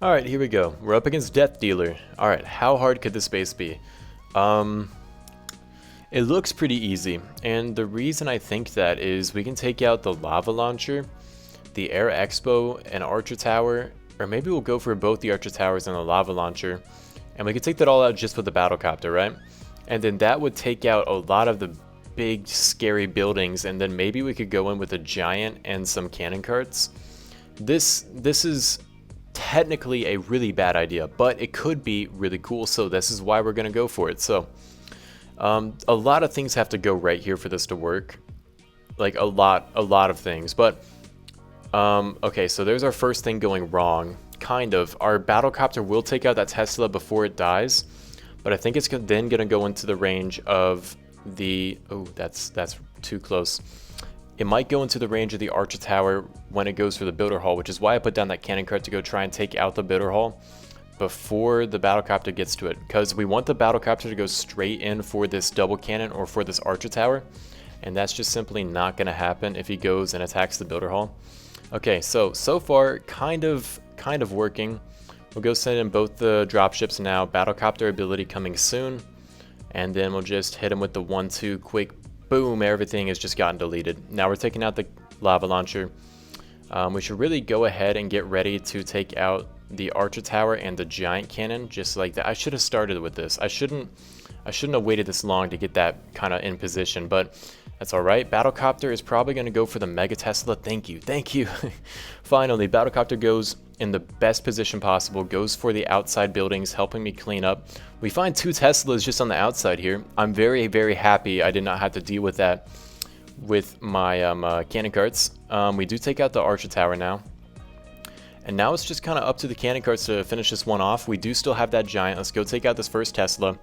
Alright, here we go. We're up against Death Dealer. Alright, how hard could this base be? Um, it looks pretty easy, and the reason I think that is we can take out the Lava Launcher, the Air Expo, and Archer Tower, or maybe we'll go for both the Archer Towers and the Lava Launcher, and we can take that all out just with the Battlecopter, right? And then that would take out a lot of the big, scary buildings, and then maybe we could go in with a Giant and some Cannon Carts. This is technically a really bad idea, but it could be really cool, so this is why we're going to go for it. So a lot of things have to go right here for this to work, like a lot of things. But okay, so there's our first thing going wrong, kind of. Our Battlecopter will take out that Tesla before it dies, but I think it's then going to go into the range of the, oh, that's too close. It might go into the range of the Archer Tower when it goes for the Builder Hall, which is why I put down that Cannon Cart to go try and take out the Builder Hall before the Battlecopter gets to it. Because we want the Battlecopter to go straight in for this double cannon or for this Archer Tower, and that's just simply not going to happen if he goes and attacks the Builder Hall. Okay, so far, kind of working. We'll go send in both the dropships now, Battlecopter ability coming soon, and then we'll just hit him with the 1-2 quick. Boom, everything has just gotten deleted. Now we're taking out the Lava Launcher. We should really go ahead and get ready to take out the Archer Tower and the Giant Cannon, just like that. I should have started with this. I shouldn't have waited this long to get that kind of in position, but that's alright. Battlecopter is probably going to go for the Mega Tesla. Thank you. Finally, Battlecopter goes in the best position possible, goes for the outside buildings, helping me clean up. We find 2 Teslas just on the outside here. I'm very, very happy I did not have to deal with that with my Cannon Carts. We do take out the Archer Tower now. And now it's just kind of up to the Cannon Carts to finish this one off. We do still have that Giant. Let's go take out this first Tesla.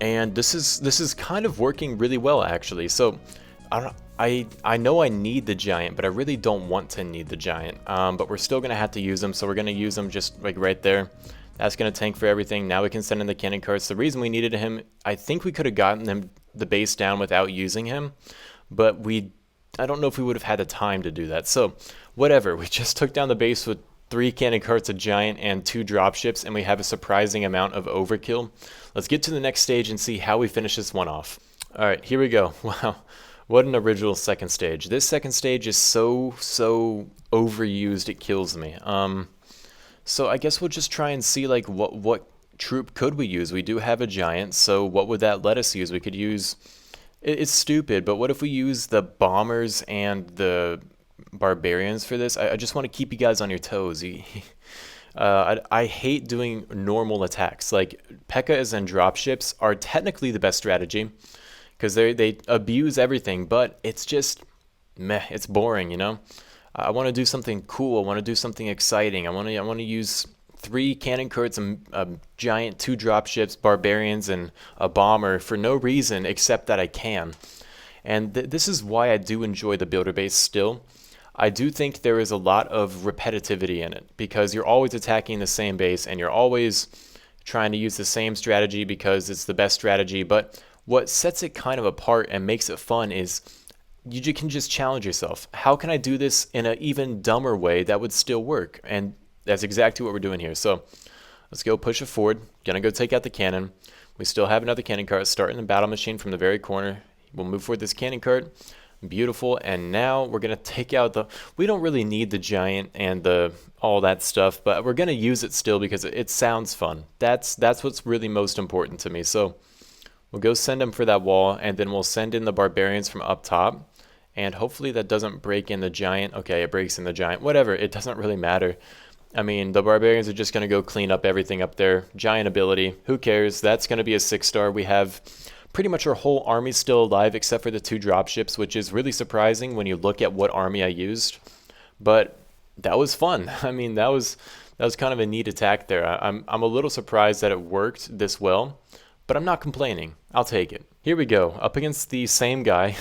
And this is kind of working really well, actually. So I know I need the Giant, but I really don't want to need the Giant. But we're still gonna have to use them, so we're gonna use them just like right there. That's gonna tank for everything. Now we can send in the Cannon Carts. The reason we needed him, I think we could have gotten him the base down without using him, but I don't know if we would have had the time to do that. So whatever. We just took down the base with 3 Cannon Carts, a Giant, and 2 dropships, and we have a surprising amount of overkill. Let's get to the next stage and see how we finish this one off. Alright, here we go. Wow, what an original second stage. This second stage is so overused it kills me. So I guess we'll just try and see like what troop could we use. We do have a Giant, so what would that let us use? We could use, it's stupid, but what if we use the Bombers and the Barbarians for this? I just want to keep you guys on your toes. I hate doing normal attacks. Like P.E.K.K.A.s and dropships are technically the best strategy because they abuse everything, but it's just meh. It's boring, you know. I want to do something cool. I want to do something exciting. I want to use 3 Cannon Carts, a Giant, 2 dropships, Barbarians, and a Bomber for no reason except that I can. And this is why I do enjoy the builder base still. I do think there is a lot of repetitivity in it because you're always attacking the same base and you're always trying to use the same strategy because it's the best strategy. But what sets it kind of apart and makes it fun is you can just challenge yourself. How can I do this in an even dumber way that would still work? And that's exactly what we're doing here. So let's go push it forward. Gonna go take out the cannon. We still have another Cannon Cart starting the battle machine from the very corner. We'll move forward this Cannon Cart. Beautiful. And now we're gonna take out the, we don't really need the Giant and the all that stuff, but we're gonna use it still because it sounds fun. That's what's really most important to me. So we'll go send them for that wall, and then we'll send in the Barbarians from up top, and hopefully that doesn't break in the Giant. Okay, it breaks in the Giant, whatever, it doesn't really matter. I mean, the Barbarians are just gonna go clean up everything up there. Giant ability, who cares? That's gonna be a 6-star. We have pretty much our whole army still alive except for the 2 dropships, which is really surprising when you look at what army I used. But that was fun. I mean, that was kind of a neat attack there. I'm a little surprised that it worked this well, but I'm not complaining. I'll take it. Here we go, up against the same guy.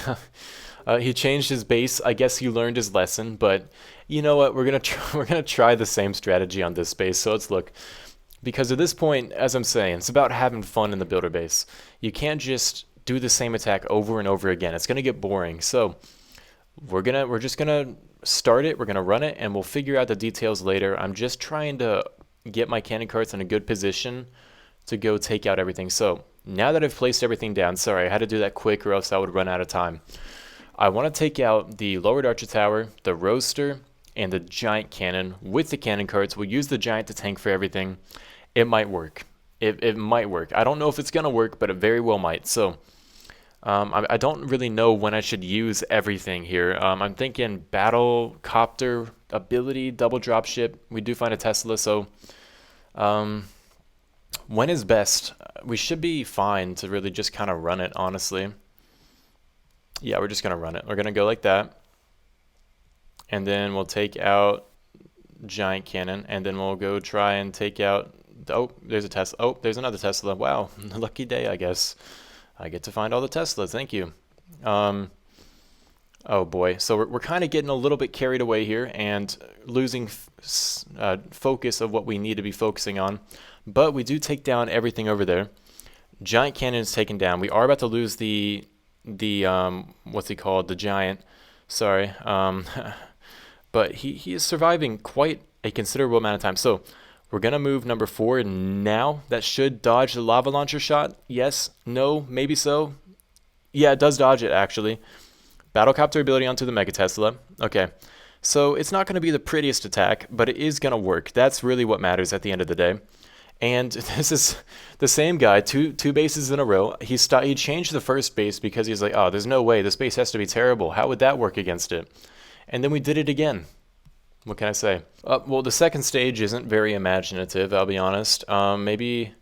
He changed his base. I guess he learned his lesson, but you know what? We're gonna try the same strategy on this base. So let's look. Because at this point, as I'm saying, it's about having fun in the builder base. You can't just do the same attack over and over again. It's gonna get boring. So we're just gonna start it. We're gonna run it, and we'll figure out the details later. I'm just trying to get my cannon carts in a good position to go take out everything. So now that I've placed everything down, sorry, I had to do that quick or else I would run out of time. I want to take out the lowered archer tower, the roaster, and the giant cannon with the cannon carts. We'll use the giant to tank for everything. It might work. It might work. I don't know if it's going to work, but it very well might. So I don't really know when I should use everything here. I'm thinking battle copter ability, double dropship. We do find a Tesla, so when is best? We should be fine to really just kind of run it, honestly. Yeah, we're just going to run it. We're going to go like that. And then we'll take out giant cannon, and then we'll go try and take out... Oh, there's a Tesla. Oh, there's another Tesla. Wow, lucky day, I guess. I get to find all the Teslas. Thank you. Oh boy. So we're kind of getting a little bit carried away here and losing focus of what we need to be focusing on. But we do take down everything over there. Giant cannon is taken down. We are about to lose the what's he called? The giant. Sorry. But he is surviving quite a considerable amount of time. So we're going to move number 4 now. That should dodge the lava launcher shot. Yes, no, maybe so. Yeah, it does dodge it, actually. Battlecopter ability onto the Mega Tesla. Okay, so it's not going to be the prettiest attack, but it is going to work. That's really what matters at the end of the day. And this is the same guy, two bases in a row. He changed the first base because he's like, oh, there's no way. This base has to be terrible. How would that work against it? And then we did it again. What can I say? Well, the second stage isn't very imaginative, I'll be honest. Maybe...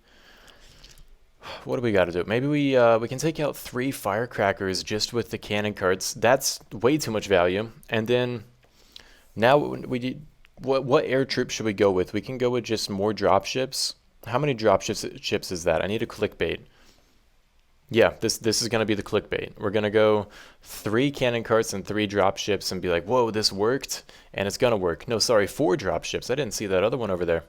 What do we got to do? Maybe we can take out 3 firecrackers just with the cannon carts. That's way too much value. And then now what air troop should we go with? We can go with just more dropships. How many dropships is that? I need a clickbait. Yeah, this is going to be the clickbait. We're going to go 3 cannon carts and 3 dropships and be like, whoa, this worked, and it's going to work. No, sorry, 4 dropships. I didn't see that other one over there.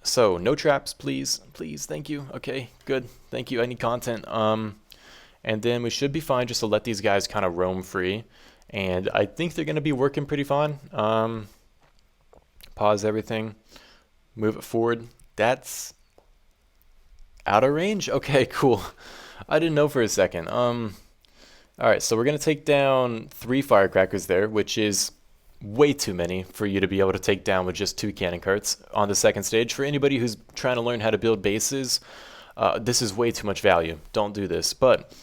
So no traps, please. Please, thank you. Okay, good. Thank you. I need content. And then we should be fine just to let these guys kind of roam free. And I think they're going to be working pretty fine. Pause everything. Move it forward. That's... out of range? Okay, cool. I didn't know for a second. Alright, so we're going to take down 3 firecrackers there, which is way too many for you to be able to take down with just 2 cannon carts on the second stage. For anybody who's trying to learn how to build bases, this is way too much value. Don't do this. But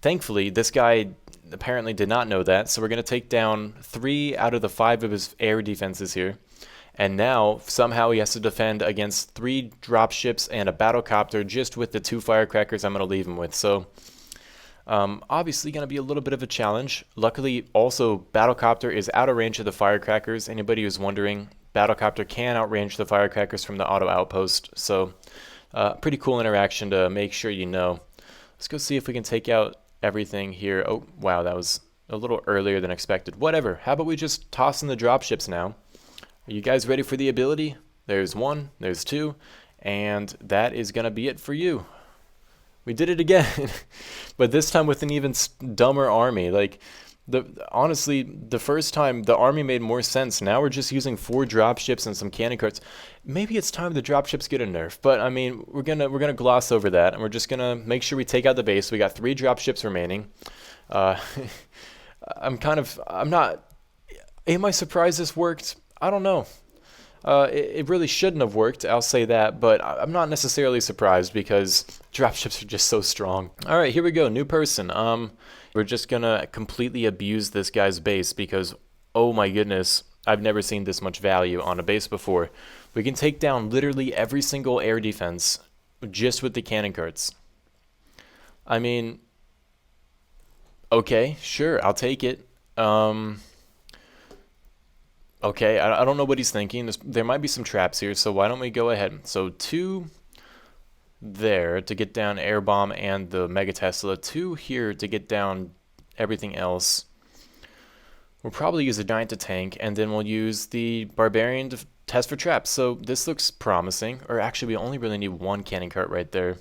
thankfully, this guy apparently did not know that, so we're going to take down 3 out of the 5 of his air defenses here. And now, somehow he has to defend against 3 dropships and a battlecopter just with the 2 firecrackers I'm going to leave him with. So, obviously going to be a little bit of a challenge. Luckily, also, battlecopter is out of range of the firecrackers. Anybody who's wondering, battlecopter can outrange the firecrackers from the auto outpost. So, pretty cool interaction to make sure you know. Let's go see if we can take out everything here. Oh, wow, that was a little earlier than expected. Whatever. How about we just toss in the dropships now? Are you guys ready for the ability? There's 1, there's 2, and that is going to be it for you. We did it again, but this time with an even dumber army. Like, honestly, the first time the army made more sense. Now we're just using 4 dropships and some cannon carts. Maybe it's time the dropships get a nerf, but I mean, we're gonna gloss over that, and we're just gonna make sure we take out the base. We got 3 dropships remaining. I'm not. Am I surprised this worked? I don't know. It really shouldn't have worked, I'll say that, but I'm not necessarily surprised because dropships are just so strong. Alright, here we go, new person. We're just gonna completely abuse this guy's base because, oh my goodness, I've never seen this much value on a base before. We can take down literally every single air defense just with the cannon carts. I mean, okay, sure, I'll take it. Okay, I don't know what he's thinking. There might be some traps here, so why don't we go ahead. So 2 there to get down Air Bomb and the Mega Tesla. 2 here to get down everything else. We'll probably use a Giant to tank, and then we'll use the Barbarian to test for traps. So this looks promising. Or actually, we only really need 1 cannon cart right there.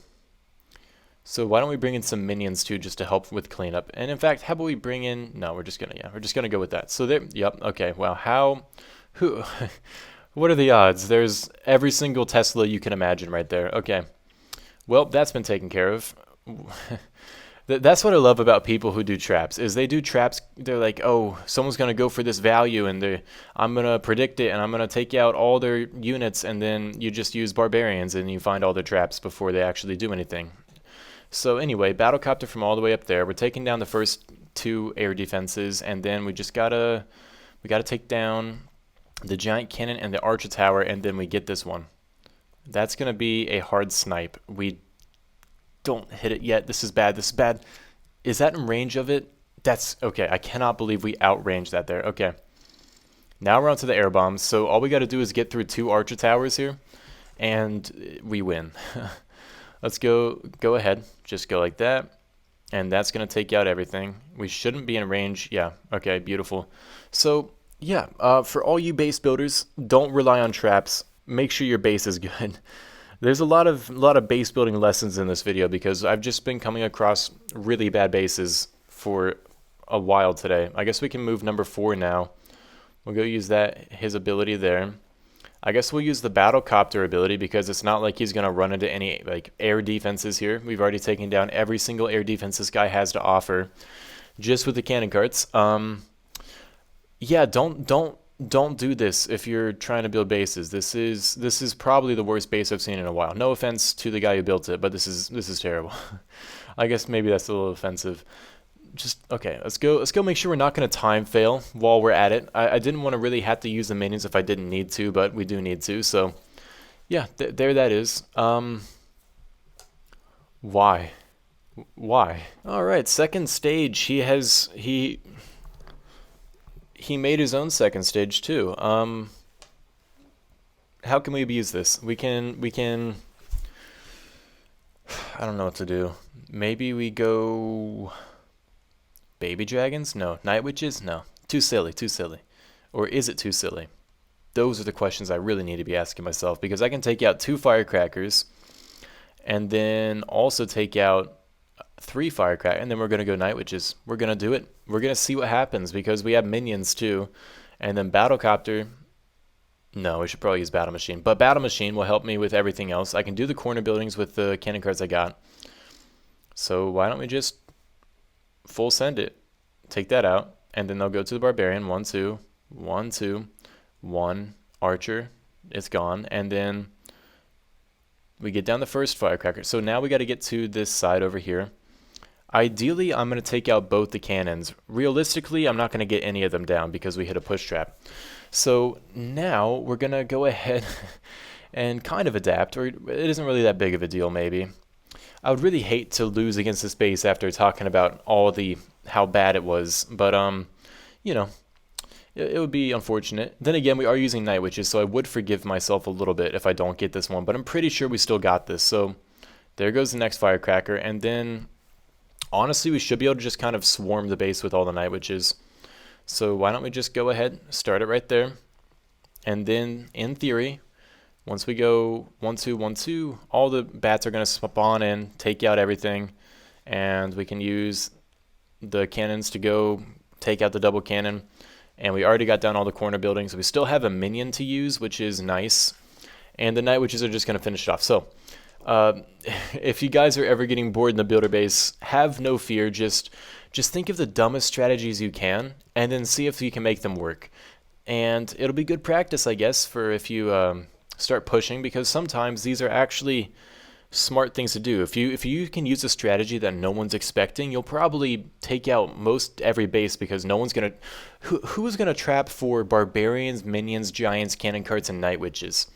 So why don't we bring in some minions too, just to help with cleanup? And in fact, how about we bring in? No, we're just gonna go with that. So there, yep, okay. Wow, What are the odds? There's every single Tesla you can imagine right there. Okay. Well, that's been taken care of. That's what I love about people who do traps, is they do traps. They're like, oh, someone's going to go for this value, and I'm going to predict it, and I'm going to take out all their units, and then you just use barbarians, and you find all their traps before they actually do anything. So anyway, battlecopter from all the way up there. We're taking down the first two air defenses, and then we gotta take down the giant cannon and the archer tower, and then we get this one. That's gonna be a hard snipe. We don't hit it yet. This is bad. This is bad. Is that in range of it? That's okay. I cannot believe we outranged that there. Okay. Now we're on to the air bombs. So all we got to do is get through two archer towers here, and we win. Let's go ahead. Just go like that. And that's going to take out everything. We shouldn't be in range. Yeah. Okay. Beautiful. So, yeah. For all you base builders, don't rely on traps. Make sure your base is good. There's a lot of base building lessons in this video because I've just been coming across really bad bases for a while today. I guess we can move number 4 now. We'll go use his ability there. I guess we'll use the battlecopter ability because it's not like he's going to run into any like air defenses here. We've already taken down every single air defense this guy has to offer just with the cannon carts. Yeah, don't do this if you're trying to build bases. This is probably the worst base I've seen in a while. No offense to the guy who built it, but this is terrible. I guess maybe that's a little offensive. Just okay, let's go make sure we're not going to time fail while we're at it. I didn't want to really have to use the minions if I didn't need to, but we do need to. So yeah, there that is. Why? All right, second stage. He made his own second stage too. How can we abuse this? We can I don't know what to do. Maybe we go baby dragons? No. Night witches? No. Too silly. Or is it too silly? Those are the questions I really need to be asking myself because I can take out 2 firecrackers and then also take out 3 firecrackers, and then we're going to go night witches. We're going to do it. We're going to see what happens because we have minions too. And then battlecopter. No, we should probably use battle machine. But battle machine will help me with everything else. I can do the corner buildings with the cannon carts I got. So why don't we just full send it, take that out, and then they'll go to the barbarian. 1 2 1 2 1 archer, it's gone, and then we get down the first firecracker. So now we got to get to this side over here. Ideally, I'm going to take out both the cannons. Realistically, I'm not going to get any of them down because we hit a push trap. So now we're going to go ahead and kind of adapt, or it isn't really that big of a deal maybe. I would really hate to lose against this base after talking about how bad it was, but you know, it would be unfortunate. Then again, we are using night witches, so I would forgive myself a little bit if I don't get this one, but I'm pretty sure we still got this. So there goes the next firecracker, and then honestly, we should be able to just kind of swarm the base with all the night witches. So why don't we just go ahead, start it right there, and then in theory, once we go 1 2 1 2, all the bats are going to spawn in, take out everything, and we can use the cannons to go take out the double cannon. And we already got down all the corner buildings. We still have a minion to use, which is nice. And the night witches are just going to finish it off. So if you guys are ever getting bored in the builder base, have no fear. Just think of the dumbest strategies you can, and then see if you can make them work. And it'll be good practice, I guess, for if you start pushing, because sometimes these are actually smart things to do. If you can use a strategy that no one's expecting, you'll probably take out most every base because no one's gonna. Who's gonna trap for barbarians, minions, giants, cannon carts, and night witches?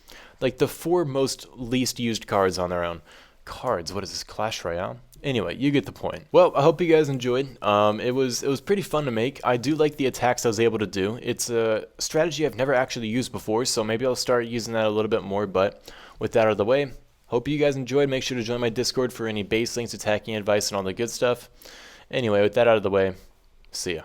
Like the 4 most least used cards on their own. Cards. What is this? Clash Royale? Anyway, you get the point. Well, I hope you guys enjoyed. It was pretty fun to make. I do like the attacks I was able to do. It's a strategy I've never actually used before, so maybe I'll start using that a little bit more. But with that out of the way, hope you guys enjoyed. Make sure to join my Discord for any base links, attacking advice, and all the good stuff. Anyway, with that out of the way, see ya.